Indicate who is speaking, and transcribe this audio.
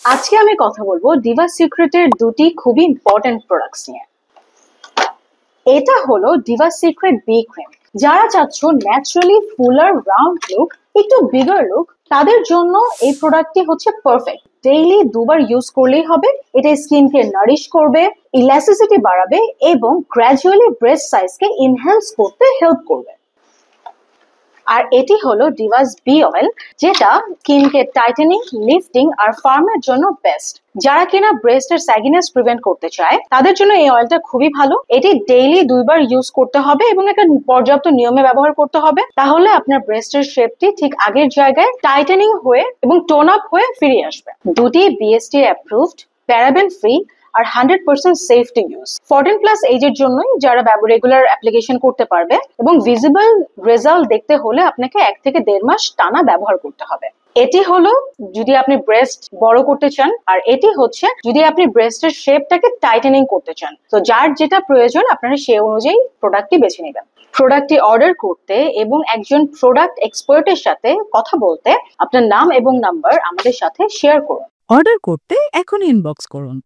Speaker 1: আজকে আমি কথা বলবো ডিভা সিক্রেটের দুটি খুবই ইম্পর্টেন্ট প্রোডাক্টস নিয়ে। এটা হলো ডিভা সিক্রেট বি ক্রিম। যারা চাচ্ছ ন্যাচারালি ফুলার রাউন্ড লুক, একটু বিগার লুক, তাদের জন্য এই প্রোডাক্টটি হচ্ছে পারফেক্ট। ডেইলি দুবার ইউজ করলেই হবে। এটা স্কিনকে নারিশ করবে, ইলাস্টিসিটি বাড়াবে এবং গ্র্যাজুয়ালি ব্রেস্ট সাইজকে এনহ্যান্স করতে হেল্প করবে। আর এটি হলো ডিভাস বি অয়েল, যেটা স্কিনকে টাইটেনিং, লিফটিং আর ফার্মের জন্য বেস্ট। যারা কিনা ব্রেস্টের স্যাগিনেস প্রিভেন্ট করতে চায় তাদের জন্য এই অয়েলটা খুবই ভালো। এটি ডেইলি দুইবার ইউজ করতে হবে এবং একটা পর্যাপ্ত নিয়মে ব্যবহার করতে হবে, তাহলে আপনার ব্রেস্টের শেপটি ঠিক আগের জায়গায় টাইটেনিং হয়ে এবং টোন আপ হয়ে ফিরে আসবে। দুটি বিএসটি অ্যাপ্রুভড, প্যারাবেন ফ্রি আর 100% সেফ টু ইউজ। 14+ এজের জন্যই যারা রেগুলার অ্যাপ্লিকেশন করতে পারবে, এবং ভিজিবল রেজাল্ট দেখতে হলে আপনাকে 1 থেকে 1.5 মাস টানা ব্যবহার করতে হবে। এটি হলো যদি আপনি ব্রেস্ট বড় করতে চান, আর এটি হচ্ছে যদি আপনি ব্রেস্টের শেপটাকে টাইটেনিং করতে চান। তো যার যেটা প্রয়োজন আপনারা সেই অনুযায়ী প্রোডাক্টটি বেছে নেবেন। প্রোডাক্টটি অর্ডার করতে এবং একজন প্রোডাক্ট এক্সপার্টের সাথে কথা বলতে আপনার নাম এবং নাম্বার আমাদের সাথে শেয়ার করুন।
Speaker 2: অর্ডার করতে এখন ইনবক্স করুন।